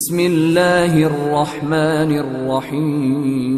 بسم اللہ الرحمن الرحیم۔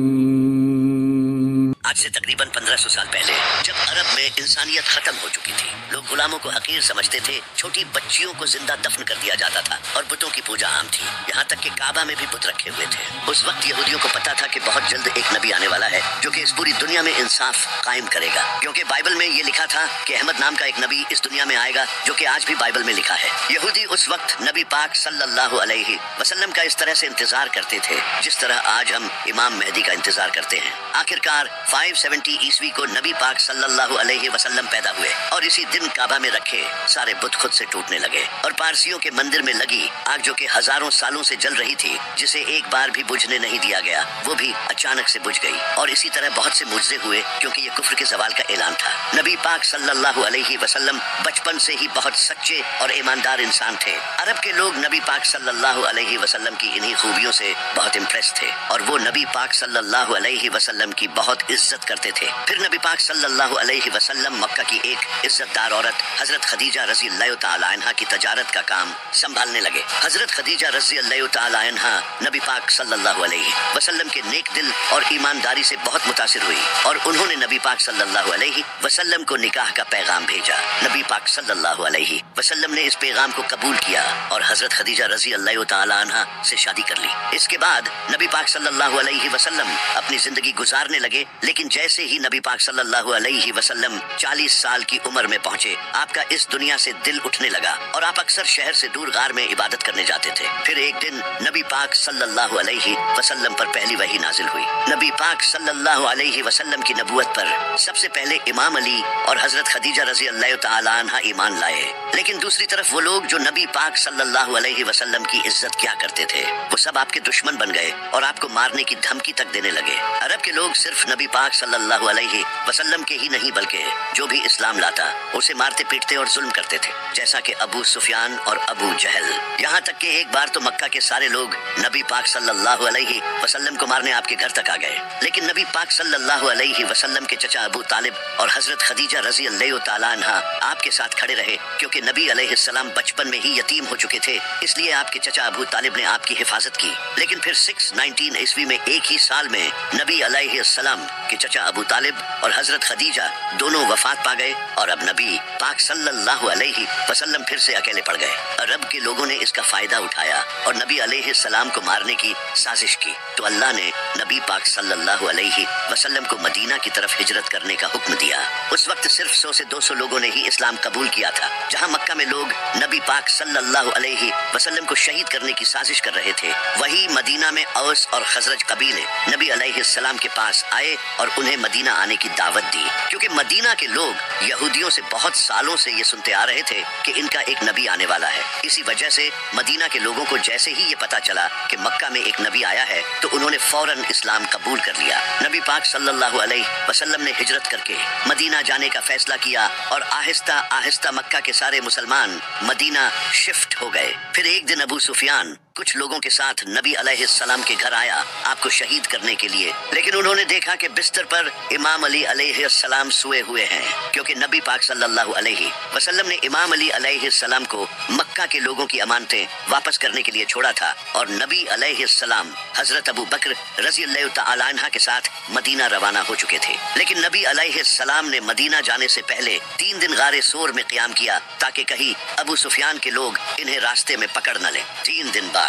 آج سے تقریباً 1500 سال پہلے جب عرب میں انسانیت ختم ہو چکی تھی، لوگ غلاموں کو حقیر سمجھتے تھے، چھوٹی بچیوں کو زندہ دفن کر دیا جاتا تھا اور بتوں کی پوجا عام تھی، یہاں تک کہ کعبہ میں بھی بت رکھے ہوئے تھے۔ اس وقت یہودیوں کو پتا تھا کہ بہت جلد ایک نبی آنے والا ہے جو کہ اس پوری دنیا میں انصاف قائم کرے گا، کیونکہ بائبل میں یہ لکھا تھا کہ احمد نام کا ایک نبی اس دنیا میں آئے گا، جو کہ آج بھی بائبل میں لکھا ہے۔ یہودی اس وقت نبی پاک صلی اللہ علیہ وسلم کا اس طرح سے انتظار کرتے تھے جس طرح آج ہم امام مہدی کا انتظار کرتے ہیں۔ آخرکار 570 عیسوی کو نبی پاک صلی اللہ علیہ وسلم پیدا ہوئے اور اسی دن کعبہ میں رکھے سارے بت خود سے ٹوٹنے لگے، اور پارسیوں کے مندر میں لگی آگ جو کہ ہزاروں سالوں سے جل رہی تھی، جسے ایک بار بھی بجھنے نہیں دیا گیا، وہ بھی اچانک سے بجھ گئی۔ اور اسی طرح بہت سے معجزے ہوئے، کیونکہ یہ کفر کے زوال کا اعلان تھا۔ نبی پاک صلی اللہ علیہ وسلم بچپن سے ہی بہت سچے اور ایماندار انسان تھے۔ عرب کے لوگ نبی پاک صلی اللہ علیہ وسلم کی انہی خوبیوں سے بہت امپریس تھے، اور وہ نبی پاک صلی اللہ علیہ وسلم کی بہت عزت کرتے تھے۔ پھر نبی پاک صلی اللہ علیہ وسلم مکہ کی ایک عزت دار عورت حضرت خدیجہ رضی اللہ تعالی عنہا کی تجارت کا کام سنبھالنے لگے۔ حضرت خدیجہ رضی اللہ تعالی عنہا نبی پاک صلی اللہ علیہ وسلم کے نیک دل اور ایمانداری سے بہت متاثر ہوئی، اور انہوں نے نبی پاک صلی اللہ علیہ وسلم کو نکاح کا پیغام بھیجا۔ نبی پاک صلی اللہ علیہ وسلم نے اس پیغام کو قبول کیا اور حضرت خدیجہ رضی اللہ تعالی عنہا سے شادی کر لی۔ اس کے بعد نبی پاک صلی اللہ علیہ وسلم اپنی زندگی گزارنے لگے، لیکن جیسے ہی نبی پاک صلی اللہ علیہ وسلم 40 سال کی عمر میں پہنچے، آپ کا اس دنیا سے دل اٹھنے لگا اور آپ اکثر شہر سے دور غار میں عبادت کرنے جاتے تھے۔ پھر ایک دن نبی پاک صلی اللہ علیہ وسلم پر پہلی وحی نازل ہوئی۔ نبی پاک صلی اللہ علیہ وسلم کی نبوت پر سب سے پہلے امام علی اور حضرت خدیجہ رضی اللہ تعالی عنہا ایمان لائے، لیکن دوسری طرف وہ لوگ جو نبی پاک صلی اللہ علیہ وسلم کی عزت کیا کرتے تھے، وہ سب آپ کے دشمن بن گئے اور آپ کو مارنے کی دھمکی تک دینے لگے۔ عرب کے لوگ صرف نبی پاک صلی اللہ علیہ وسلم کے ہی نہیں بلکہ جو بھی اسلام لاتا اسے مارتے پیٹتے اور ظلم کرتے تھے، جیسا کہ ابو سفیان اور ابو جہل۔ یہاں تک کہ ایک بار تو مکہ کے سارے لوگ نبی پاک صلی اللہ علیہ وسلم کو مارنے آپ کے گھر تک آ گئے، لیکن نبی پاک صلی اللہ علیہ وسلم کے چچا ابو طالب اور حضرت خدیجہ رضی اللہ تعالی عنہا آپ کے ساتھ کھڑے رہے، کیونکہ نبی علیہ السلام بچپن میں ہی یتیم ہو چکے تھے، اس لیے آپ کے چچا ابو طالب نے آپ کی حفاظت کی۔ لیکن پھر 619 عیسوی میں ایک ہی سال میں نبی علیہ السلام کے چچا ابو طالب اور حضرت خدیجہ دونوں وفات پا گئے، اور اب نبی پاک صلی اللہ علیہ وسلم پھر سے اکیلے پڑ گئے۔ عرب کے لوگوں نے اس کا فائدہ اٹھایا اور نبی علیہ السلام کو مارنے کی سازش کی، تو اللہ نے نبی پاک صلی اللہ علیہ وسلم کو مدینہ کی طرف ہجرت کرنے کا حکم دیا۔ اس وقت صرف 100 سے 200 لوگوں نے ہی اسلام قبول کیا تھا۔ جہاں مکہ میں لوگ نبی پاک صلی اللہ علیہ وسلم کو شہید کرنے کی سازش کر رہے تھے، وہی مدینہ میں اوس اور خزرج قبیلے نبی علیہ السلام کے پاس آئے اور انہیں مدینہ آنے کی دعوت دی، کیونکہ مدینہ کے لوگ یہودیوں سے بہت سالوں سے یہ سنتے آ رہے تھے کہ ان کا ایک نبی آنے والا ہے۔ اسی وجہ سے مدینہ کے لوگوں کو جیسے ہی یہ پتا چلا کہ مکہ میں ایک نبی آیا ہے تو انہوں نے فوراً اسلام قبول کر لیا۔ نبی پاک صلی اللہ علیہ وسلم نے ہجرت کر کے مدینہ جانے کا فیصلہ کیا، اور آہستہ آہستہ مکہ کے سارے مسلمان مدینہ شفٹ ہو گئے۔ پھر ایک دن ابو سفیان کچھ لوگوں کے ساتھ نبی علیہ السلام کے گھر آیا آپ کو شہید کرنے کے لیے، لیکن انہوں نے دیکھا کہ بستر پر امام علی علیہ السلام سوئے ہوئے ہیں، کیونکہ نبی پاک صلی اللہ علیہ وسلم نے امام علی علیہ السلام کو مکہ کے لوگوں کی امانتیں واپس کرنے کے لیے چھوڑا تھا، اور نبی علیہ السلام حضرت ابو بکر رضی اللہ تعالی عنہ کے ساتھ مدینہ روانہ ہو چکے تھے۔ لیکن نبی علیہ السلام نے مدینہ جانے سے پہلے 3 دن غار سور میں قیام کیا تاکہ کہیں ابو سفیان کے لوگ انہیں راستے میں پکڑ نہ لیں۔ 3 دن بعد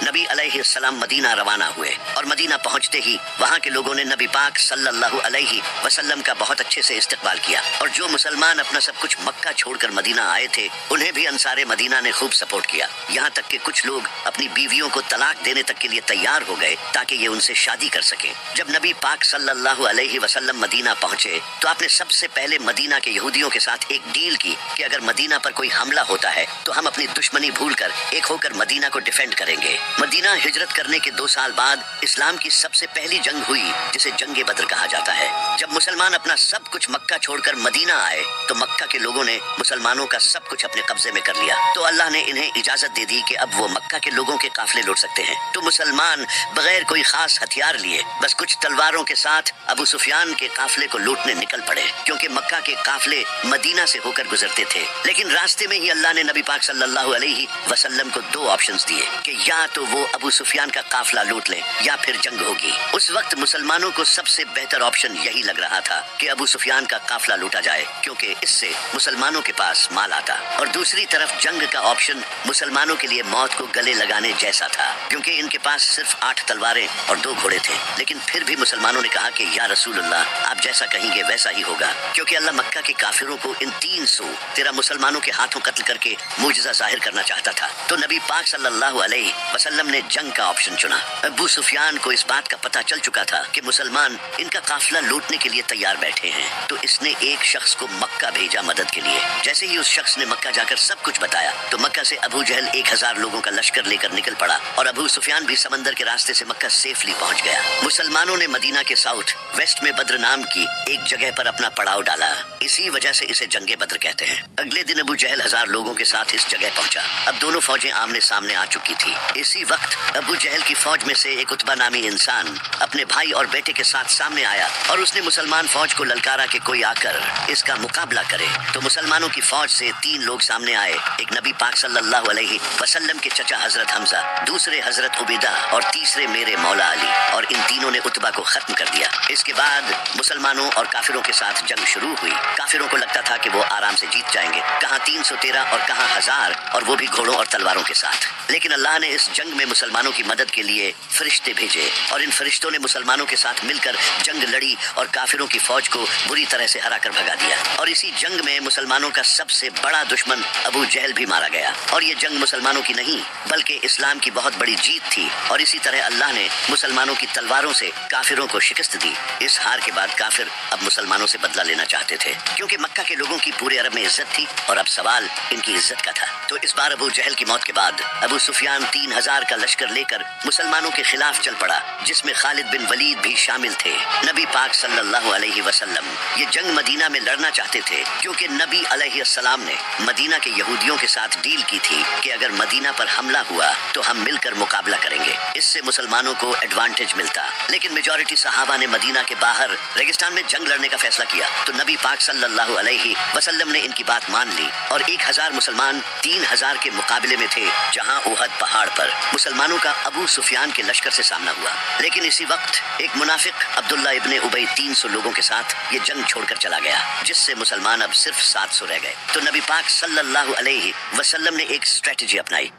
نبی علیہ السلام مدینہ روانہ ہوئے، اور مدینہ پہنچتے ہی وہاں کے لوگوں نے نبی پاک صلی اللہ علیہ وسلم کا بہت اچھے سے استقبال کیا، اور جو مسلمان اپنا سب کچھ مکہ چھوڑ کر مدینہ آئے تھے انہیں بھی انصار مدینہ نے خوب سپورٹ کیا، یہاں تک کہ کچھ لوگ اپنی بیویوں کو طلاق دینے تک کے لیے تیار ہو گئے تاکہ یہ ان سے شادی کر سکیں۔ جب نبی پاک صلی اللہ علیہ وسلم مدینہ پہنچے تو آپ نے سب سے پہلے مدینہ کے یہودیوں کے ساتھ ایک ڈیل کی کہ اگر مدینہ پر کوئی حملہ ہوتا ہے تو ہم اپنی دشمنی بھول کر ایک ہو کر مدینہ کو ڈیفینڈ کریں گے۔ مدینہ ہجرت کرنے کے 2 سال بعد اسلام کی سب سے پہلی جنگ ہوئی، جسے جنگ بدر کہا جاتا ہے۔ جب مسلمان اپنا سب کچھ مکہ چھوڑ کر مدینہ آئے تو مکہ کے لوگوں نے مسلمانوں کا سب کچھ اپنے قبضے میں کر لیا، تو اللہ نے انہیں اجازت دے دی کہ اب وہ مکہ کے لوگوں کے قافلے لوٹ سکتے ہیں۔ تو مسلمان بغیر کوئی خاص ہتھیار لیے بس کچھ تلواروں کے ساتھ ابو سفیان کے قافلے کو لوٹنے نکل پڑے، کیونکہ مکہ کے قافلے مدینہ سے ہو کر گزرتے تھے۔ لیکن راستے میں ہی اللہ نے نبی پاک صلی اللہ علیہ وسلم کو 2 آپشنز دیے، کہ یا تو وہ ابو سفیان کا قافلہ لوٹ لیں یا پھر جنگ ہوگی۔ اس وقت مسلمانوں کو سب سے بہتر آپشن یہی لگ رہا تھا کہ ابو سفیان کا قافلہ لوٹا جائے، کیونکہ اس سے مسلمانوں کے پاس مال آتا، اور دوسری طرف جنگ کا آپشن مسلمانوں کے لیے موت کو گلے لگانے جیسا تھا، کیونکہ ان کے پاس صرف 8 تلواریں اور 2 گھوڑے تھے۔ لیکن پھر بھی مسلمانوں نے کہا کہ یا رسول اللہ، آپ جیسا کہیں گے ویسا ہی ہوگا، کیونکہ اللہ مکہ کے کافروں کو ان 313 مسلمانوں کے ہاتھوں قتل کر کے معجزہ ظاہر کرنا چاہتا تھا۔ تو نبی پاک صلی اللہ علیہ وسلم نے جنگ کا آپشن چنا۔ ابو سفیان کو اس بات کا پتہ چل چکا تھا کہ مسلمان ان کا قافلہ لوٹنے کے لیے تیار بیٹھے ہیں، تو اس نے ایک شخص کو مکہ بھیجا مدد کے لیے۔ جیسے ہی اس شخص نے مکہ جا کر سب کچھ بتایا تو مکہ سے ابو جہل 1000 لوگوں کا لشکر لے کر نکل پڑا، اور ابو سفیان بھی سمندر کے راستے سے مکہ سیفلی پہنچ گیا۔ مسلمانوں نے مدینہ کے ساؤتھ ویسٹ میں بدر نام کی ایک جگہ پر اپنا پڑاؤ ڈالا، اسی وجہ سے اسے جنگ بدر کہتے ہیں۔ اگلے دن ابو جہل 1000 لوگوں کے ساتھ اس جگہ پہنچا۔ اب دونوں فوجیں آمنے سامنے آ چکی تھی۔ اسی وقت ابو جہل کی فوج میں سے ایک عتبہ نامی انسان اپنے بھائی اور بیٹے کے ساتھ سامنے آیا، اور اس نے مسلمان فوج کو للکارا کہ کوئی آ کر اس کا مقابلہ کرے۔ تو مسلمانوں کی فوج سے 3 لوگ سامنے آئے، ایک نبی پاک صلی اللہ علیہ وسلم کے چچا حضرت حمزہ، دوسرے حضرت عبیدہ اور تیسرے میرے مولا علی، اور ان تینوں نے عتبہ کو ختم کر دیا۔ اس کے بعد مسلمانوں اور کافروں کے ساتھ جنگ شروع ہوئی۔ کافروں کو لگتا تھا کہ وہ آرام سے جیت جائیں گے، کہاں 313 اور کہاں 1000، اور وہ بھی گھوڑوں اور تلواروں کے ساتھ۔ لیکن اللہ نے اس جنگ میں مسلمانوں کی مدد کے لیے فرشتے بھیجے، اور ان فرشتوں نے مسلمانوں کے ساتھ مل کر جنگ لڑی اور کافروں کی فوج کو بری طرح سے ہرا کر بھگا دیا۔ اور اسی جنگ میں مسلمانوں کا سب سے بڑا دشمن ابو جہل بھی مارا گیا، اور یہ جنگ مسلمانوں کی نہیں بلکہ اسلام کی بہت بڑی جیت تھی، اور اسی طرح اللہ نے مسلمانوں کی تلواروں سے کافروں کو شکست دی۔ اس ہار کے بعد کافر اب مسلمانوں سے بدلہ لینا چاہتے تھے، کیونکہ مکہ کے لوگوں کی پورے عرب میں عزت تھی، اور اب سوال ان کی عزت کا تھا۔ تو اس بار ابو جہل کی موت کے بعد ابو سفیان 3000 کا لشکر لے کر مسلمانوں کے خلاف چل پڑا، جس میں خالد بن ولید بھی شامل تھے۔ نبی پاک صلی اللہ علیہ وسلم یہ جنگ مدینہ میں لڑنا چاہتے تھے، کیونکہ نبی علیہ السلام نے مدینہ کے یہودیوں کے ساتھ ڈیل کی تھی کہ اگر مدینہ پر حملہ ہوا تو ہم مل کر مقابلہ کریں گے، اس سے مسلمانوں کو ایڈوانٹیج ملتا۔ لیکن میجورٹی صحابہ نے مدینہ کے باہر ریگستان میں جنگ لڑنے کا فیصلہ کیا، تو نبی پاک صلی اللہ علیہ وسلم نے ان کی بات مان لی، اور 1000 مسلمان 3000 کے مقابلے میں تھے، جہاں احد پہاڑ پر مسلمانوں کا ابو سفیان کے لشکر سے سامنا ہوا۔ لیکن اسی وقت ایک منافق عبداللہ ابن ابی 300 لوگوں کے ساتھ یہ جنگ چھوڑ کر چلا گیا، جس سے مسلمان اب صرف 700 رہ گئے۔ تو نبی پاک صلی اللہ علیہ وسلم نے ایک اسٹریٹجی اپنائی۔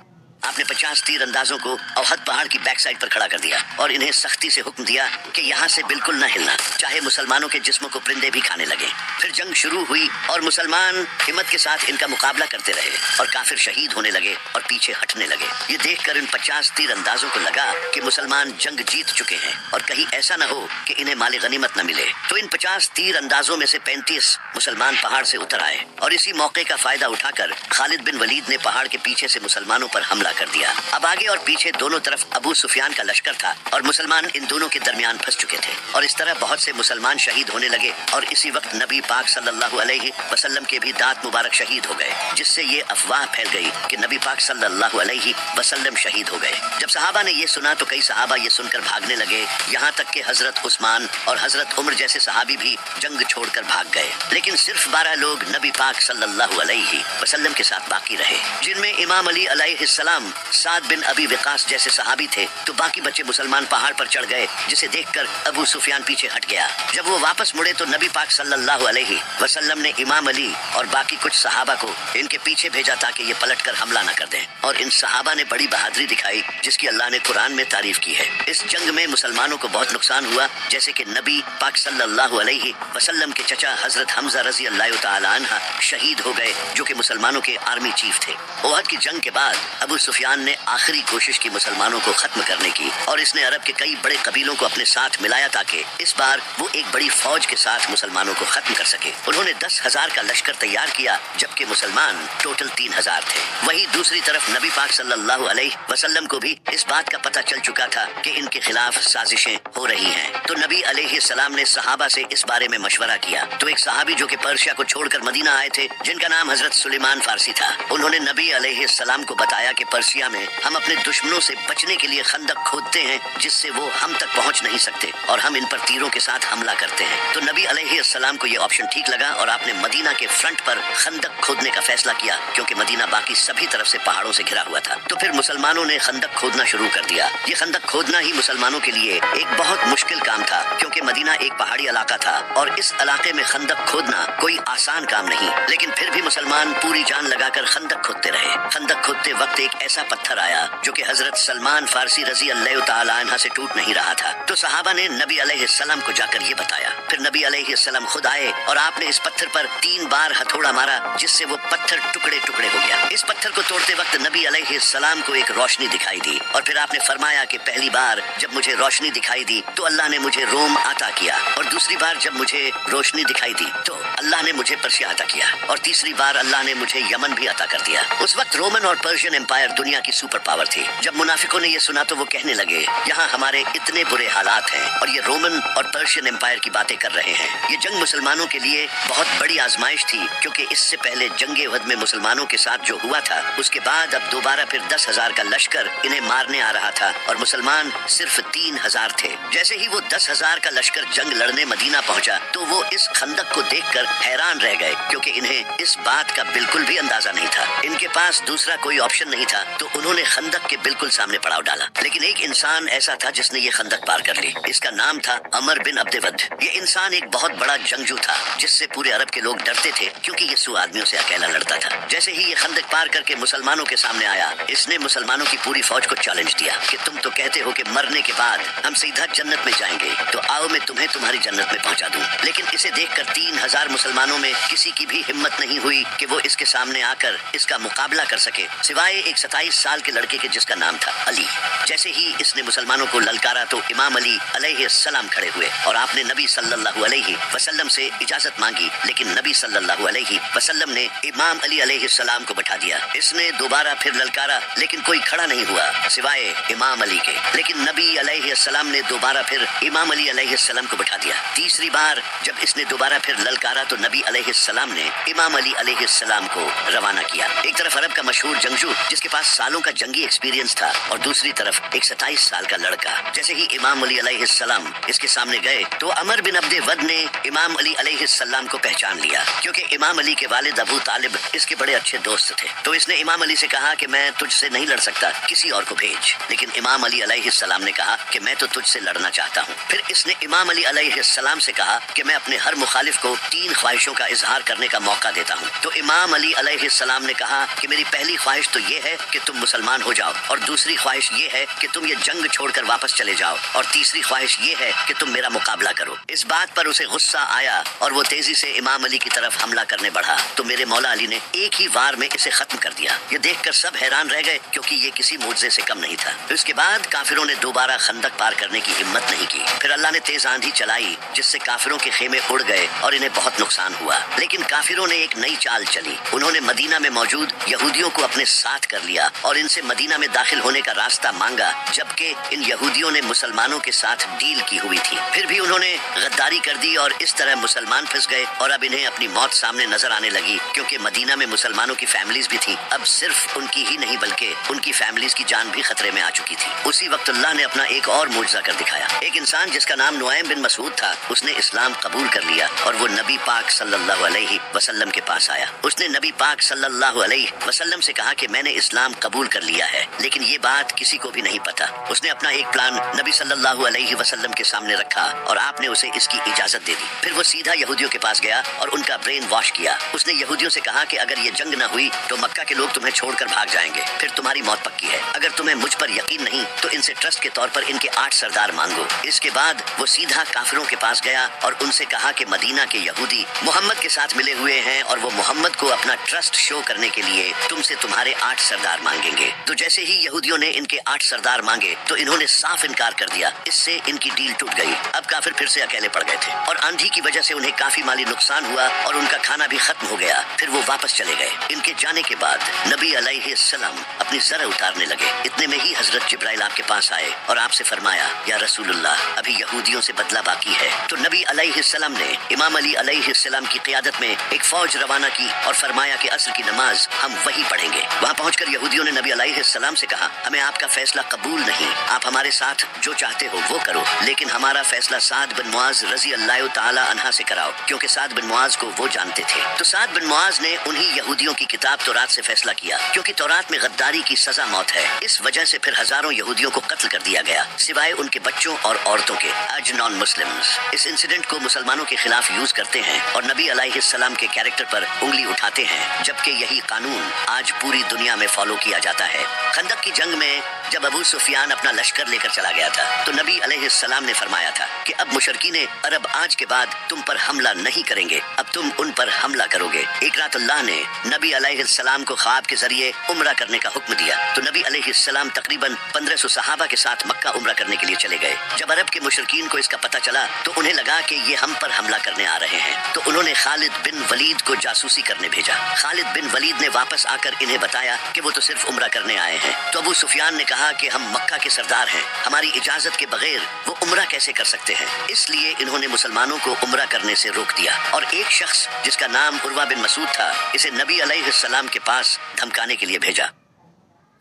آپ نے 50 تیر اندازوں کو احد پہاڑ کی بیک سائڈ پر کھڑا کر دیا، اور انہیں سختی سے حکم دیا کہ یہاں سے بالکل نہ ہلنا، چاہے مسلمانوں کے جسموں کو پرندے بھی کھانے لگے۔ پھر جنگ شروع ہوئی، اور مسلمان ہمت کے ساتھ ان کا مقابلہ کرتے رہے، اور کافر شہید ہونے لگے اور پیچھے ہٹنے لگے۔ یہ دیکھ کر ان 50 تیر اندازوں کو لگا کہ مسلمان جنگ جیت چکے ہیں، اور کہیں ایسا نہ ہو کہ انہیں مال غنیمت نہ ملے۔ تو ان 50 تیر اندازوں میں سے 35 مسلمان پہاڑ سے اتر آئے، اور اسی موقع کا فائدہ اٹھا کر خالد بن ولید نے پہاڑ کے پیچھے سے مسلمانوں پر حملہ کر دیا۔ اب آگے اور پیچھے دونوں طرف ابو سفیان کا لشکر تھا، اور مسلمان ان دونوں کے درمیان پھنس چکے تھے، اور اس طرح بہت سے مسلمان شہید ہونے لگے، اور اسی وقت نبی پاک صلی اللہ علیہ وسلم کے بھی دانت مبارک شہید ہو گئے، جس سے یہ افواہ پھیل گئی کہ نبی پاک صلی اللہ علیہ وسلم شہید ہو گئے۔ جب صحابہ نے یہ سنا تو کئی صحابہ یہ سن کر بھاگنے لگے، یہاں تک کہ حضرت عثمان اور حضرت عمر جیسے صحابی بھی جنگ چھوڑ کر بھاگ گئے۔ لیکن صرف 12 لوگ نبی پاک صلی اللہ علیہ وسلم کے ساتھ باقی رہے، جن میں امام علی علیہ السلام، سعد بن ابی وقاص جیسے صحابی تھے۔ تو باقی بچے مسلمان پہاڑ پر چڑھ گئے، جسے دیکھ کر ابو سفیان پیچھے ہٹ گیا۔ جب وہ واپس مڑے تو نبی پاک صلی اللہ علیہ وسلم نے امام علی اور باقی کچھ صحابہ کو ان کے پیچھے بھیجا تاکہ یہ پلٹ کر حملہ نہ کر دیں، اور ان صحابہ نے بڑی بہادری دکھائی جس کی اللہ نے قرآن میں تعریف کی ہے۔ اس جنگ میں مسلمانوں کو بہت نقصان ہوا، جیسے کہ نبی پاک صلی اللہ علیہ وسلم کے چچا حضرت حمزہ رضی اللہ تعالی عنہ شہید ہو گئے، جو کہ مسلمانوں کے آرمی چیف تھے۔ احد کی جنگ کے بعد ابو سفیان نے آخری کوشش کی مسلمانوں کو ختم کرنے کی، اور اس نے عرب کے کئی بڑے قبیلوں کو اپنے ساتھ ملایا تاکہ اس بار وہ ایک بڑی فوج کے ساتھ مسلمانوں کو ختم کر سکے۔ انہوں نے 10,000 کا لشکر تیار کیا، جبکہ مسلمان ٹوٹل 3,000 تھے۔ وہیں دوسری طرف نبی پاک صلی اللہ علیہ وسلم کو بھی اس بات کا پتہ چل چکا تھا کہ ان کے خلاف سازشیں ہو رہی ہیں، تو نبی علیہ السلام نے صحابہ سے اس بارے میں مشورہ کیا۔ تو ایک صحابی جو کہ پرشیا کو چھوڑ کر مدینہ آئے تھے، جن کا نام حضرت سلیمان فارسی تھا، انہوں نے نبی علیہ السلام کو بتایا کہ पर्सिया में हम अपने दुश्मनों से बचने के लिए खंदक खोदते हैं जिससे वो हम तक पहुंच नहीं सकते और हम इन पर तीरों के साथ हमला करते हैं। तो नबी अलैहिस्सलाम को ये ऑप्शन ठीक लगा और आपने मदीना के फ्रंट पर खंदक खोदने का फैसला किया, क्योंकि मदीना बाकी सभी तरफ से पहाड़ों से घिरा हुआ था। तो फिर मुसलमानों ने खंदक खोदना शुरू कर दिया। ये खंदक खोदना ही मुसलमानों के लिए एक बहुत मुश्किल काम था, क्योंकि मदीना एक पहाड़ी इलाका था और इस इलाके में खंदक खोदना कोई आसान काम नहीं। लेकिन फिर भी मुसलमान पूरी जान लगाकर खंदक खोदते रहे। खंदक खोदते वक्त एक ऐसा पत्थर आया जो कि हजरत सलमान फारसी रजी अल्लाह तआला अन्हु से टूट नहीं रहा था। तो सहाबा ने नबी अलैहिस्सलाम को जाकर ये बताया। फिर नबी अलैहिस्सलाम खुद आए और आपने इस पत्थर पर 3 बार हथौड़ा मारा, जिससे वो पत्थर टुकड़े टुकड़े हो गया। इस पत्थर को तोड़ते वक्त नबी अलैहिस्सलाम को एक रोशनी दिखाई दी और फिर आपने फरमाया कि पहली बार जब मुझे रोशनी दिखाई दी तो अल्लाह ने मुझे रोम अता किया, और दूसरी बार जब मुझे रोशनी दिखाई दी तो अल्लाह ने मुझे पर्शिया अता किया, और तीसरी बार अल्लाह ने मुझे यमन भी अता कर दिया। उस वक्त रोमन और पर्शियन एम्पायर दुनिया की सुपर पावर थी। जब मुनाफिकों ने ये सुना तो वो कहने लगे, यहाँ हमारे इतने बुरे हालात हैं और ये रोमन और पर्शियन एम्पायर की बातें कर रहे हैं। ये जंग मुसलमानों के लिए बहुत बड़ी आजमाइश थी, क्योंकि इससे पहले जंगे उहद में मुसलमानों के साथ जो हुआ था, उसके बाद अब दोबारा फिर 10,000 का लश्कर इन्हें मारने आ रहा था और मुसलमान सिर्फ 3,000 थे। जैसे ही वो 10,000 का लश्कर जंग लड़ने मदीना पहुंचा तो वो इस खंदक को देखकर हैरान रह गए, क्योंकि इन्हें इस बात का बिल्कुल भी अंदाजा नहीं था। इनके पास दूसरा कोई ऑप्शन नहीं था, तो उन्होंने खंदक के बिल्कुल सामने पड़ाव डाला। लेकिन एक इंसान ऐसा था जिसने ये खंदक पार कर ली। इसका नाम था अमर बिन अब्दे वद। ये इंसान एक बहुत बड़ा जंगजू था, जिससे पूरे अरब के लोग डरते थे, क्योंकि ये 100 आदमियों से अकेला लड़ता था। जैसे ही ये खंदक पार करके मुसलमानों के सामने आया, इसने मुसलमानों की पूरी फौज को चैलेंज दिया कि तुम तो कहते हो कि मरने के बाद हम सीधा जन्नत में जाएंगे, तो आओ मैं तुम्हें तुम्हारी जन्नत में पहुंचा दूं। लेकिन इसे देखकर 3,000 मुसलमानों में किसी की भी हिम्मत नहीं हुई कि वो इसके सामने आकर इसका मुकाबला कर सके, सिवाय एक 27 साल के लड़के के जिसका नाम था अली। जैसे ही इसने मुसलमानों को ललकारा तो इमाम अली अलैहिस्सलाम खड़े हुए और आपने नबी सल्लल्लाहु अलैहि वसल्लम से इजाजत मांगी, लेकिन नबी सल्लल्लाहु अलैहि वसल्लम ने इमाम अली अलैहिस्सलाम को बैठा दिया। इसने दोबारा फिर ललकारा, लेकिन कोई खड़ा नहीं हुआ सिवाय इमाम अली के। लेकिन नबी अलैहिस्सलाम ने दोबारा फिर इमाम अली अलैहिस्सलाम को बैठा दिया। तीसरी बार जब इसने दोबारा फिर ललकारा तो नबी अलैहिस्सलाम ने इमाम अली अलैहिस्सलाम को रवाना किया। एक तरफ अरब का मशहूर जंगजू जिसके पास सालों का जंगी एक्सपीरियंस था, और दूसरी तरफ एक 27 साल का लड़का। जैसे ही इमाम अली अलैहिस्सलाम इसके सामने गए तो अमर बिन अब्दे वद ने इमाम अली अलैहिस्सलाम को पहचान लिया, क्योंकि इमाम अली के वालिद अबू तालिब इसके बड़े अच्छे दोस्त थे। तो इसने इमाम अली से कहा कि मैं तुझसे नहीं लड़ सकता, किसी और को भेज। लेकिन इमाम अली अलैहिस्सलाम ने कहा कि मैं तो तुझसे लड़ना चाहता हूँ। फिर इसने इमाम अली अलैहिस्सलाम से कहा कि मैं अपने हर मुखालिफ को 3 ख्वाहिशों का इजहार करने का मौका देता हूँ। तो इमाम अली अलैहिस्सलाम ने कहा कि मेरी पहली ख्वाहिश तो ये है कि तुम मुसलमान हो जाओ, और दूसरी ख्वाहिश ये है कि तुम ये जंग छोड़कर वापस चले जाओ, और तीसरी ख्वाहिश ये है कि तुम मेरा मुकाबला करो। इस बात पर उसे गुस्सा आया और वो तेजी से इमाम अली की तरफ हमला करने बढ़ा, तो मेरे मौला अली ने एक ही वार में इसे खत्म कर दिया। ये देखकर सब हैरान रह गए, क्योंकि ये किसी मुआजिजे से कम नहीं था। तो इसके बाद काफिरों ने दोबारा खंदक पार करने की हिम्मत नहीं की। फिर अल्लाह ने तेज आंधी चलाई, जिससे काफिरों के खेमे उड़ गए और इन्हें बहुत नुकसान हुआ। लेकिन काफिरों ने एक नई चाल चली। उन्होंने मदीना में मौजूद यहूदियों को अपने साथ कर लिया और इनसे मदीना में दाखिल होने का रास्ता मांगा, जबकि इन यहूदियों ने मुसलमानों के साथ डील की हुई थी। फिर भी उन्होंने गद्दारी कर दी और इस तरह मुसलमान फंस गए, और अब इन्हें अपनी मौत सामने नजर आने लगी, क्योंकि मदीना में मुसलमानों की फैमिलीज भी थी। अब सिर्फ उनकी ही नहीं बल्कि उनकी फैमिलीज की जान भी खतरे में आ चुकी थी। उसी वक्त अल्लाह ने अपना एक और मुजज़ा कर दिखाया। एक इंसान जिसका नाम नुआइम बिन मसूद था, उसने इस्लाम कबूल कर लिया और वो नबी पाक सल्लल्लाहु अलैहि वसल्लम के पास आया। उसने नबी पाक सल्लल्लाहु अलैहि वसल्लम से कहा कि मैंने इस्लाम कबूल कर लिया है, लेकिन ये बात किसी को भी नहीं पता। उसने अपना एक प्लान नबी सल्लल्लाहु अलैहि वसल्लम के सामने रखा और आपने उसे इसकी इजाजत दे दी। फिर वो सीधा यहूदियों के पास गया और उनका ब्रेन वॉश किया। उसने यहूदियों से कहा कि अगर ये जंग न हुई तो मक्का के लोग तुम्हें छोड़कर भाग जाएंगे, फिर तुम्हारी मौत पक्की है। अगर तुम्हें मुझ पर यकीन नहीं तो इनसे ट्रस्ट के तौर पर इनके 8 सरदार मांगो। इसके बाद वो सीधा काफिरों के पास गया और उनसे कहा कि मदीना के यहूदी मोहम्मद के साथ मिले हुए हैं और वो मोहम्मद को अपना ट्रस्ट शो करने के लिए तुमसे तुम्हारे 8 सरदार मांगेंगे। तो जैसे ही यहूदियों ने इनके 8 सरदार मांगे तो इन्होंने साफ इनकार कर दिया। इससे इनकी डील टूट गई। अब काफिर फिर से अकेले पड़ गए थे और आंधी की वजह से उन्हें काफी माली नुकसान हुआ और उनका खाना भी खत्म हो गया। फिर वो वापस चले गए। इनके जाने के बाद नबी अलैहिस्सलाम अपनी ज़रा उतारने लगे। इतने में ही हजरत जिब्राइल आपके पास आए और आपसे फरमाया, या रसूलुल्लाह, अभी यहूदियों से बदला बाकी है। तो नबी अलैहिस्सलाम ने इमाम अली अलैहिस्सलाम की क़ियादत में एक फौज रवाना की और फरमाया कि असर की नमाज हम वही पढ़ेंगे। वहाँ पहुंचकर यहूदियों ने नबी अलैहिस्सलाम से कहा, हमें आपका फैसला कबूल नहीं, आप हमारे साथ जो चाहते हो वो करो, लेकिन हमारा फैसला साद बिन मुआज रजी अल्लाह ताला अन्हा से कराओ, क्योंकि साद बिन मुआज को वो जानते थे। तो साद बिन मुआज ने उन्हीं यहूदियों की किताब तौरात से फैसला किया, क्योंकि तौरात में गद्दारी की सजा मौत है। इस वजह से फिर हजारों यहूदियों को कत्ल कर दिया गया, सिवाय उनके बच्चों और औरतों के, आज नॉन मुस्लिम्स। इस इंसिडेंट को मुसलमानों के खिलाफ यूज करते हैं और नबी अलैहिस्सलाम के कैरेक्टर पर उंगली उठाते हैं, जबकि यही कानून आज पूरी दुनिया में फॉलो किया जाता है। खंदक की जंग में जब अबू सुफियान अपना लश्कर लेकर चला गया था, तो नबी अलैहिस्सलाम ने फरमाया था कि अब मुशरकीने अरब आज के बाद तुम पर हमला नहीं करेंगे, अब तुम उन पर हमला करोगे। एक रात अल्लाह ने नबी अलैहिस्सलाम को ख्वाब के जरिए उम्रा करने का हुक्म दिया, तो नबी अलैहिस्सलाम तकरीबन 1500 सहाबा के साथ मक्का उम्रा करने के लिए चले गए। जब अरब के मुशरकीन को इसका पता चला तो उन्हें लगा कि ये हम पर हमला करने आ रहे हैं, तो उन्होंने खालिद बिन वलीद को जासूसी करने भेजा। खालिद बिन वलीद ने वापस आकर इन्हें बताया कि वो तो सिर्फ उम्रा करने आए हैं। तो अबू सुफियान ने कहा कि हम मक्का के सरदार हैं, हमारी इजाजत के बगैर वो उम्रा कैसे कर सकते हैं। इसलिए इन्होंने मुसलमानों को उम्रा करने से रोक दिया और एक शख्स जिसका नाम उर्वा बिन मसूद था, इसे नबी अलैहिस्सलाम के पास धमकाने के लिए भेजा।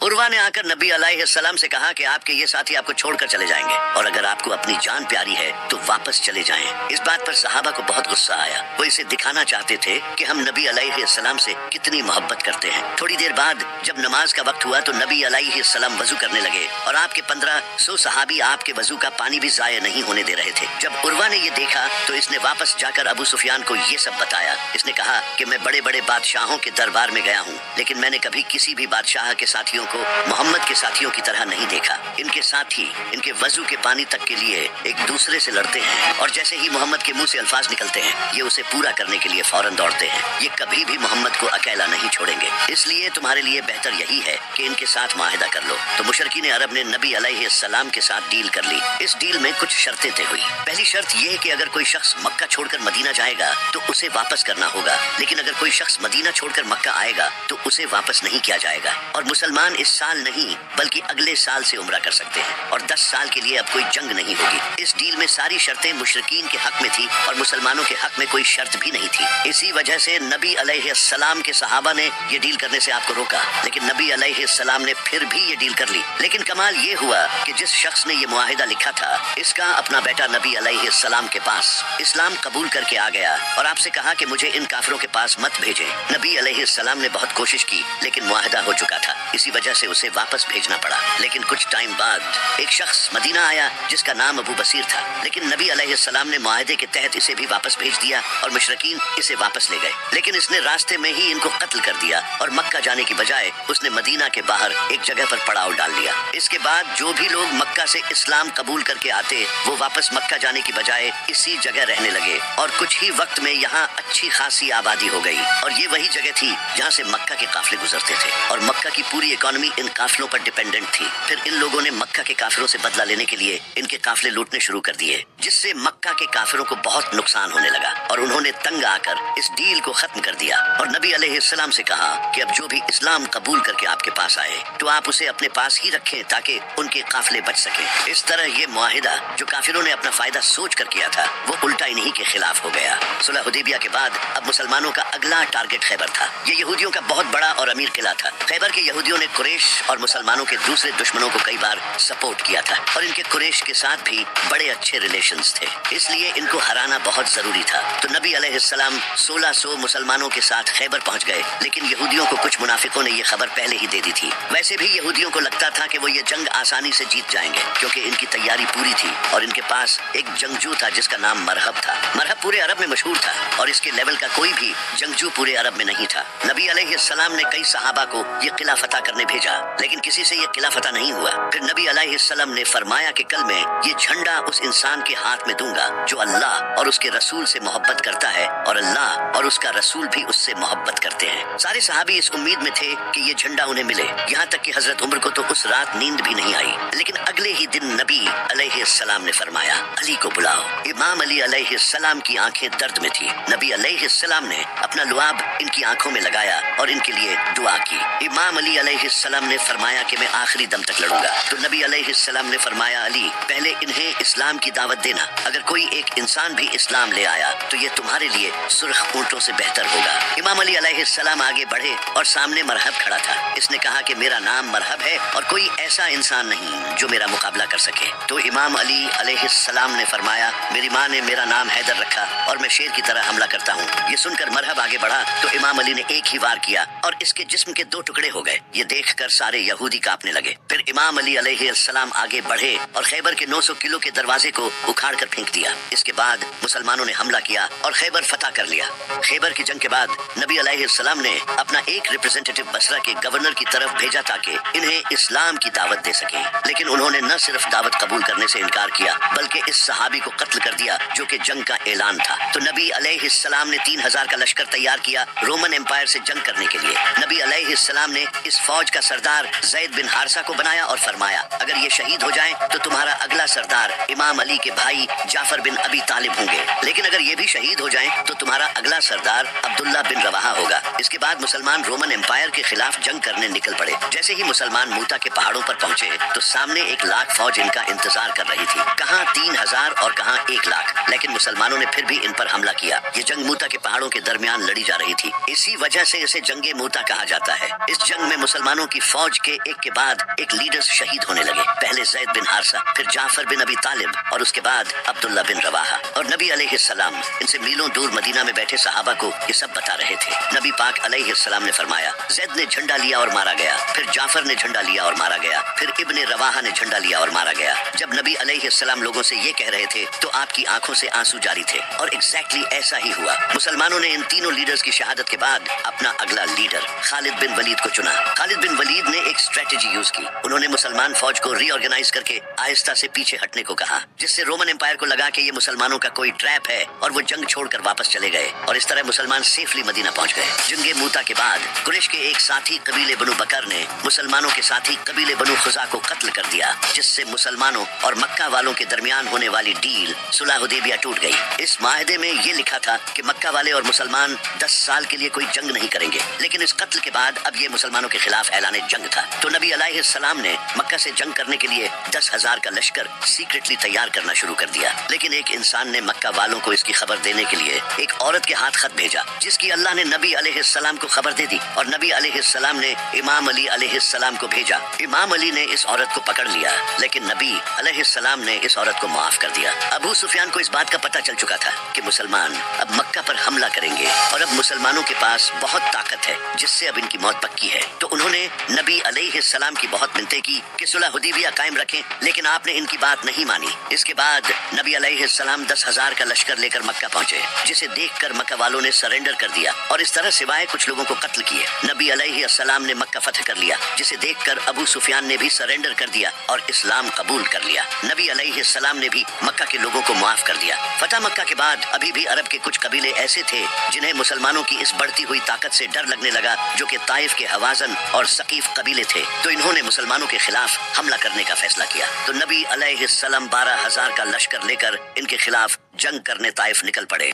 उर्वा ने आकर नबी अलैहिस्सलाम से कहा कि आपके ये साथी आपको छोड़कर चले जाएंगे और अगर आपको अपनी जान प्यारी है तो वापस चले जाएं। इस बात पर सहाबा को बहुत गुस्सा आया, वो इसे दिखाना चाहते थे कि हम नबी अलैहिस्सलाम से कितनी मोहब्बत करते हैं। थोड़ी देर बाद जब नमाज का वक्त हुआ तो नबी अलैहिस्सलाम वजू करने लगे और आपके 1500 सहाबी आपके वजू का पानी भी जाया नहीं होने दे रहे थे। जब उर्वा ने ये देखा तो इसने वापस जाकर अबू सुफियान को ये सब बताया। इसने कहा कि मैं बड़े बड़े बादशाहों के दरबार में गया हूँ, लेकिन मैंने कभी किसी भी बादशाह के साथियों को मोहम्मद के साथियों की तरह नहीं देखा। इनके साथी इनके वजू के पानी तक के लिए एक दूसरे से लड़ते हैं और जैसे ही मोहम्मद के मुंह से अल्फाज निकलते हैं ये उसे पूरा करने के लिए फौरन दौड़ते हैं। ये कभी भी मोहम्मद को अकेला नहीं छोड़ेंगे, इसलिए तुम्हारे लिए बेहतर यही है कि इनके साथ माहिदा कर लो। तो मुशरकीन अरब ने नबी अलैहिस्सलाम के साथ डील कर ली। इस डील में कुछ शर्तें तय हुई। पहली शर्त यह है कि अगर कोई शख्स मक्का छोड़कर मदीना जाएगा तो उसे वापस करना होगा, लेकिन अगर कोई शख्स मदीना छोड़कर मक्का आएगा तो उसे वापस नहीं किया जाएगा। और मुसलमान इस साल नहीं बल्कि अगले साल से उम्रा कर सकते हैं और 10 साल के लिए अब कोई जंग नहीं होगी। इस डील में सारी शर्तें मुशरिकीन के हक में थी और मुसलमानों के हक में कोई शर्त भी नहीं थी। इसी वजह से नबी अलैहिस्सलाम के सहाबा ने ये डील करने से आपको रोका, लेकिन नबी अलैहिस्सलाम ने फिर भी ये डील कर ली। लेकिन कमाल ये हुआ कि जिस शख्स ने ये मुआहिदा लिखा था इसका अपना बेटा नबी अलैहिस्सलाम के पास इस्लाम कबूल करके आ गया और आपसे कहा कि मुझे इन काफिरों के पास मत भेजें। नबी अलैहिस्सलाम ने बहुत कोशिश की लेकिन मुआहिदा हो चुका था, इसी वजह से उसे वापस भेजना पड़ा। लेकिन कुछ टाइम बाद एक शख्स मदीना आया जिसका नाम अबू बसीर था, लेकिन नबी अलैहिस्सलाम ने मुआहिदे के तहत इसे भी वापस भेज दिया और मुशरिकीन इसे वापस ले गए। लेकिन इसने रास्ते में ही इनको कत्ल कर दिया और मक्का जाने की बजाय उसने मदीना के बाहर एक जगह पर पड़ाव डाल लिया। इसके बाद जो भी लोग मक्का से इस्लाम कबूल करके आते वो वापस मक्का जाने की बजाय इसी जगह रहने लगे और कुछ ही वक्त में यहाँ अच्छी खासी आबादी हो गई। और ये वही जगह थी जहाँ से मक्का के काफिले गुजरते थे और मक्का की पूरी इकोनॉमी इन काफिलों पर डिपेंडेंट थी। फिर इन लोगों ने मक्का के काफिरों से बदला लेने के लिए इनके काफिले लूटने शुरू कर दिए, जिससे मक्का के काफिरों को बहुत नुकसान होने लगा और उन्होंने तंग आकर इस डील को खत्म कर दिया और नबी अलैहिस्सलाम से कहा कि अब जो भी इस्लाम कबूल करके आपके पास आए तो आप उसे अपने पास ही रखें ताकि उनके काफिले बच सके। इस तरह ये मुआहिदा जो काफिरों ने अपना फायदा सोच कर किया था वो उल्टा इन्हीं के खिलाफ हो गया। सुलह हुदैबिया के बाद अब मुसलमानों का अगला टारगेट खैबर था। ये यहूदियों का बहुत बड़ा और अमीर किला था। खैबर के यहूदियों ने कुरैश और मुसलमानों के दूसरे दुश्मनों को कई बार सपोर्ट किया था और इनके कुरैश के साथ भी बड़े अच्छे रिलेशंस थे, इसलिए इनको हराना बहुत जरूरी था। तो नबी अलैहिस्सलाम 1600 मुसलमानों के साथ खैबर पहुंच गए, लेकिन यहूदियों को कुछ मुनाफिकों ने ये खबर पहले ही दे दी थी। वैसे भी यहूदियों को लगता था कि वो ये जंग आसानी से जीत जाएंगे क्योंकि इनकी तैयारी पूरी थी और इनके पास एक जंगजू था जिसका नाम मरहब था। मरहब पूरे अरब में मशहूर था और इसके लेवल का कोई भी जंगजू पूरे अरब में नहीं था। नबी अलैहिस्सलाम ने कई सहाबा को ये किला फतह करने भेजा, लेकिन किसी से ये किला फतह नहीं हुआ। फिर नबी अलैहिस्सलाम ने फरमाया कि कल मैं ये झंडा उस इंसान के हाथ में दूंगा जो अल्लाह और उसके रसूल से मोहब्बत करता है और अल्लाह और उसका रसूल भी उससे मोहब्बत करते हैं। सारे सहाबी इस उम्मीद में थे कि ये झंडा उन्हें मिले, यहाँ तक कि हजरत उमर को तो उस रात नींद भी नहीं आई। लेकिन अगले ही दिन नबी अलैहिस्सलाम ने फरमाया अली को बुलाओ। इमाम अली अलैहिस्सलाम की आंखें दर्द में थी। नबी अलैहिस्सलाम ने अपना लुआब इनकी आंखों में लगाया और इनके लिए दुआ की। इमाम अली अलैहिस्सलाम अलैहिस्सलाम ने फरमाया कि मैं आखिरी दम तक लड़ूंगा। तो नबी अलैहिस्सलाम ने फरमाया, अली पहले इन्हें इस्लाम की दावत देना, अगर कोई एक इंसान भी इस्लाम ले आया तो ये तुम्हारे लिए सुर्ख ऊंटों से बेहतर होगा। इमाम अली अलैहिस्सलाम आगे बढ़े और सामने मरहब खड़ा था। इसने कहा कि मेरा नाम मरहब है और कोई ऐसा इंसान नहीं जो मेरा मुकाबला कर सके। तो इमाम अली अलैहिस्सलाम ने फरमाया, मेरी माँ ने मेरा नाम हैदर रखा और मैं शेर की तरह हमला करता हूँ। ये सुनकर मरहब आगे बढ़ा तो इमाम अली ने एक ही वार किया और इसके जिस्म के 2 टुकड़े हो गए। ये देखकर सारे यहूदी कांपने लगे। फिर इमाम अली अलैहिस्सलाम आगे बढ़े और खैबर के 900 किलो के दरवाजे को उखाड़ कर फेंक दिया। इसके बाद मुसलमानों ने हमला किया और खैबर फतह कर लिया। खैबर की जंग के बाद नबी अलैहिस्सलाम ने अपना एक रिप्रेजेंटेटिव बसरा के गवर्नर की तरफ भेजा ताकि इन्हें इस्लाम की दावत दे सके, लेकिन उन्होंने न सिर्फ दावत कबूल करने से इनकार किया बल्कि इस सहाबी को कत्ल कर दिया जो कि जंग का ऐलान था। तो नबी अलैहिस्सलाम ने 3000 का लश्कर तैयार किया रोमन एम्पायर से जंग करने के लिए। नबी अलैहिस्सलाम ने इस फौज का सरदार ज़ैद बिन हारिसा को बनाया और फरमाया, अगर ये शहीद हो जाएं तो तुम्हारा अगला सरदार इमाम अली के भाई जाफर बिन अबी तालिब होंगे, लेकिन अगर ये भी शहीद हो जाएं तो तुम्हारा अगला सरदार अब्दुल्ला बिन रवाहा होगा। इसके बाद मुसलमान रोमन एम्पायर के खिलाफ जंग करने निकल पड़े। जैसे ही मुसलमान मूता के पहाड़ों पर पहुंचे तो सामने 1 लाख फौज इनका इंतजार कर रही थी, कहां 3000 और कहां 1 लाख। लेकिन मुसलमानों ने फिर भी इन पर हमला किया। ये जंग मूता के पहाड़ों के दरमियान लड़ी जा रही थी, इसी वजह से इसे जंगे मूता कहा जाता है। इस जंग में मुसलमानों की फौज के एक के बाद एक लीडर्स शहीद होने लगे। पहले ज़ैद बिन हारिसा, फिर जाफर बिन अबी तालिब और उसके बाद अब्दुल्ला बिन रवाहा। और नबी अलैहिस्सलाम इनसे मीलों दूर मदीना में बैठे सहाबा को ये सब बता रहे थे। नबी पाक अलैहिस्सलाम ने फरमाया, ज़ैद ने झंडा लिया और मारा गया, फिर जाफर ने झंडा लिया और मारा गया, फिर इब्ने रवाहा ने झंडा लिया और मारा गया। जब नबी अलैहिस्सलाम लोगों से ये कह रहे थे तो आपकी आंखों से आंसू जारी थे और एग्जैक्टली ऐसा ही हुआ। मुसलमानों ने इन तीनों लीडर्स की शहादत के बाद अपना अगला लीडर खालिद बिन वलीद को चुना। खालिद बिन वलीद ने एक स्ट्रेटेजी यूज की। उन्होंने मुसलमान फौज को रीऑर्गेनाइज करके आहिस्ता से पीछे हटने को कहा, जिससे रोमन एम्पायर को लगा कि ये मुसलमानों का कोई ट्रैप है और वो जंग छोड़कर वापस चले गए और इस तरह मुसलमान सेफली मदीना पहुंच गए। जंगे मूता के बाद कुरैश के एक साथी कबीले बनु बकर ने मुसलमानों के साथी कबीले बनु खुजा को कत्ल कर दिया, जिससे मुसलमानों और मक्का वालों के दरमियान होने वाली डील सुलह हुदैबिया टूट गई। इस माहदे में ये लिखा था कि मक्का वाले और मुसलमान 10 साल के लिए कोई जंग नहीं करेंगे, लेकिन इस कत्ल के बाद अब ये मुसलमानों के खिलाफ ऐलान जंग था। तो नबी अलैहिस्सलाम ने मक्का से जंग करने के लिए 10,000 का लश्कर सीक्रेटली तैयार करना शुरू कर दिया। लेकिन एक इंसान ने मक्का वालों को इसकी खबर देने के लिए एक औरत के हाथ खत भेजा, जिसकी अल्लाह ने नबी अलैहिस्सलाम को खबर दे दी और नबी अलैहिस्सलाम ने इमाम अली अलैहिस्सलाम को भेजा। इमाम अली ने इस औरत को पकड़ लिया, लेकिन नबी अलैहिस्सलाम ने इस औरत को माफ कर दिया। अबू सुफियान को इस बात का पता चल चुका था कि मुसलमान अब मक्का पर हमला करेंगे और अब मुसलमानों के पास बहुत ताकत है जिससे अब इनकी मौत पक्की है। तो उन्होंने नबी अलैहिस्सलाम की बहुत मिन्नतें की कि सुलह हुदैबिया कायम रखें, लेकिन आपने इनकी बात नहीं मानी। इसके बाद नबी अलैहिस्सलाम 10,000 का लश्कर लेकर मक्का पहुंचे, जिसे देखकर मक्का वालों ने सरेंडर कर दिया और इस तरह सिवाय कुछ लोगों को कत्ल किए। नबी अलैहिस्सलाम ने मक्का फतह कर लिया, जिसे देखकर अबू सुफियान ने भी सरेंडर कर दिया और इस्लाम कबूल कर लिया। नबी अलैहिस्सलाम ने भी मक्का के लोगों को माफ कर दिया। फतह मक्का के बाद अभी भी अरब के कुछ कबीले ऐसे थे जिन्हें मुसलमानों की इस बढ़ती हुई ताकत से डर लगने लगा, जो कि ताइफ के हवाजन और सकीफ कबीले थे। तो इन्होंने मुसलमानों के खिलाफ हमला करने का फैसला किया। तो नबी अलैहिस्सलाम 12,000 का लश्कर लेकर इनके खिलाफ जंग करने ताइफ निकल पड़े।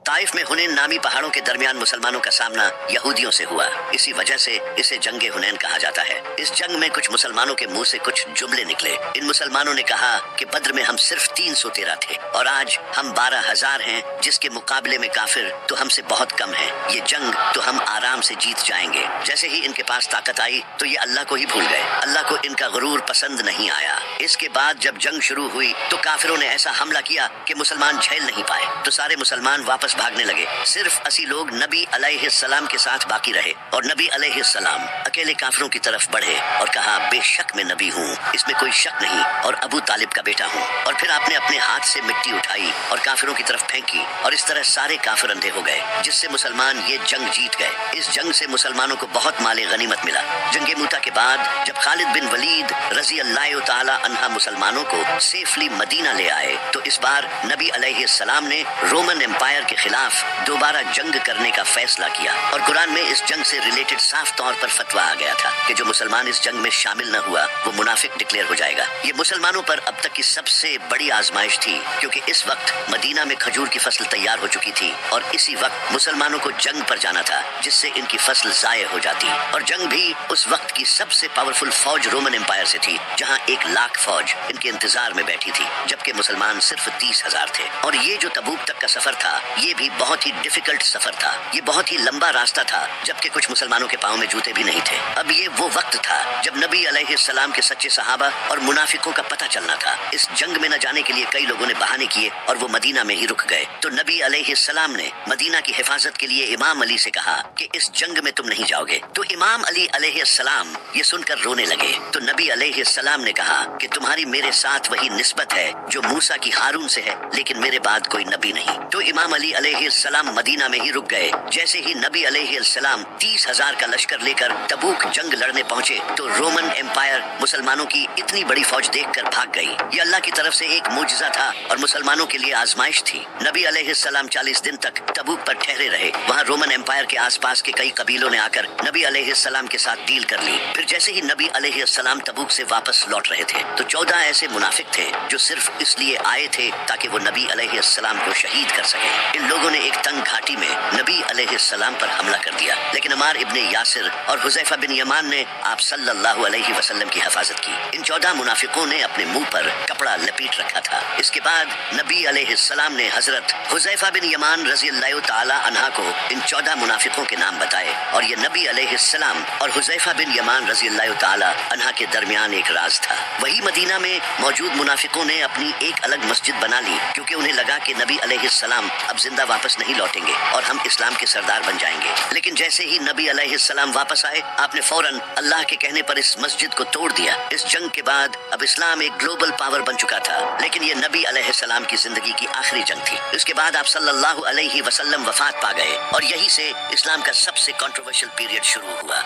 ताइफ में हुनैन नामी पहाड़ों के दरमियान मुसलमानों का सामना यहूदियों से हुआ, इसी वजह से इसे जंगे हुनैन कहा जाता है। इस जंग में कुछ मुसलमानों के मुंह से कुछ जुमले निकले। इन मुसलमानों ने कहा कि बद्र में हम सिर्फ 313 थे और आज हम 12,000 हैं, जिसके मुकाबले में काफिर तो हमसे बहुत कम हैं। ये जंग तो हम आराम से जीत जाएंगे। जैसे ही इनके पास ताकत आई तो ये अल्लाह को ही भूल गए। अल्लाह को इनका गुरूर पसंद नहीं आया। इसके बाद जब जंग शुरू हुई तो काफिरों ने ऐसा हमला किया कि मुसलमान झेल नहीं पाए, तो सारे मुसलमान वापस भागने लगे। सिर्फ 80 लोग नबी अलैहिस्सलाम के साथ बाकी रहे और नबी अलैहिस्सलाम अकेले काफिरों की तरफ बढ़े और कहा, बेशक मैं नबी हूँ, इसमें कोई शक नहीं, और अबू तालिब का बेटा हूँ। और फिर आपने अपने हाथ से मिट्टी उठाई और काफिरों की तरफ फेंकी और इस तरह सारे काफिर अंधे हो गए, जिससे मुसलमान ये जंग जीत गए। इस जंग से मुसलमानों को बहुत माले गनीमत मिला। जंगे मूता के बाद जब खालिद बिन वलीद रजी अल्लाह ताला अन्हा मुसलमानों को सेफली मदीना ले आए, तो इस बार नबी अलैहिस्सलाम ने रोमन एम्पायर के خلاف دوبارہ جنگ کرنے کا فیصلہ کیا، اور قرآن میں اس جنگ سے ریلیٹڈ صاف طور پر فتویٰ آ گیا تھا کہ جو مسلمان اس جنگ میں شامل نہ ہوا وہ منافق ڈکلیئر ہو جائے گا۔ یہ مسلمانوں پر اب تک کی سب سے بڑی آزمائش تھی، کیونکہ اس وقت مدینہ میں کھجور کی فصل تیار ہو چکی تھی، اور اسی وقت مسلمانوں کو جنگ پر جانا تھا جس سے ان کی فصل ضائع ہو جاتی، اور جنگ بھی اس وقت کی سب سے پاورفل فوج رومن امپائر سے تھی، جہاں 1,00,000 فوج ان کے انتظار میں بیٹھی تھی، جبکہ مسلمان صرف 30,000 تھے۔ اور یہ جو تبوک تک کا سفر تھا یہ بھی بہت ہی ڈیفیکلٹ سفر تھا، یہ بہت ہی لمبا راستہ تھا، جبکہ کچھ مسلمانوں کے پاؤں میں جوتے بھی نہیں تھے۔ اب یہ وہ وقت تھا جب نبی علیہ السلام کے سچے صحابہ اور منافقوں کا پتہ چلنا تھا۔ اس جنگ میں نہ جانے کے لیے کئی لوگوں نے بہانے کیے اور وہ مدینہ میں ہی رک گئے، تو نبی علیہ السلام نے مدینہ کی حفاظت کے لیے امام علی سے کہا کہ اس جنگ میں تم نہیں جاؤ گے، تو امام علی علیہ السلام یہ سن کر رونے لگے۔ تو نبی علیہ السلام نے کہا کہ تمہاری میرے ساتھ وہی نسبت ہے جو موسیٰ کی ہارون سے ہے، لیکن میرے بعد کوئی نبی نہیں۔ تو امام علی علیہ السلام مدینہ میں ہی رک گئے۔ جیسے ہی نبی علیہ السلام 30,000 کا لشکر لے کر تبوک جنگ لڑنے پہنچے تو رومن امپائر مسلمانوں کی اتنی بڑی فوج دیکھ کر بھاگ گئی۔ یہ اللہ کی طرف سے ایک معجزہ تھا اور مسلمانوں کے لیے آزمائش تھی۔ نبی علیہ السلام 40 دن تک تبوک پر ٹھہرے رہے۔ وہاں رومن امپائر کے آس پاس کے کئی قبیلوں نے آ کر نبی علیہ السلام کے ساتھ ڈیل کر لی۔ پھر جیسے ہی نبی علیہ السلام تبوک سے واپس لوٹ رہے تھے تو 14 ایسے منافق تھے جو صرف اس لیے آئے تھے تاکہ وہ نبی علیہ السلام کو شہید کر سکیں۔ ان لوگوں نے ایک تنگ گھاٹی میں نبی علیہ السلام پر حملہ کر دیا، لیکن عمار ابن یاسر اور حذیفہ بن یمان نے آپ صلی اللہ علیہ وسلم کی حفاظت کی۔ ان 14 منافقوں نے اپنے منہ پر کپڑا لپیٹ رکھا تھا۔ اس کے بعد نبی علیہ السلام نے حضرت حذیفہ بن یمان رضی اللہ تعالی عنہ کو ان 14 منافقوں کے نام بتائے، اور یہ نبی علیہ السلام اور حذیفہ بن یمان رضی اللہ تعالی عنہ کے درمیان ایک راز تھا۔ وہی مدینہ میں موجود منافقوں نے اپنی ایک الگ مسجد بنا لی، کیونکہ انہیں لگا کہ نبی علیہ السلام اب زندہ واپس نہیں لوٹیں گے اور ہم اسلام کے سردار بن جائیں گے۔ لیکن جیسے ہی نبی علیہ السلام واپس آئے آپ نے فوراً اللہ کے کہنے پر اس مسجد کو توڑ دیا۔ اس جنگ کے بعد اب اسلام ایک گلوبل پاور بن چکا تھا، لیکن یہ نبی علیہ السلام کی زندگی کی آخری جنگ تھی۔ اس کے بعد آپ صلی اللہ علیہ وسلم وفات پا گئے، اور یہی سے اسلام کا سب سے کنٹروورشل پیریڈ شروع ہوا۔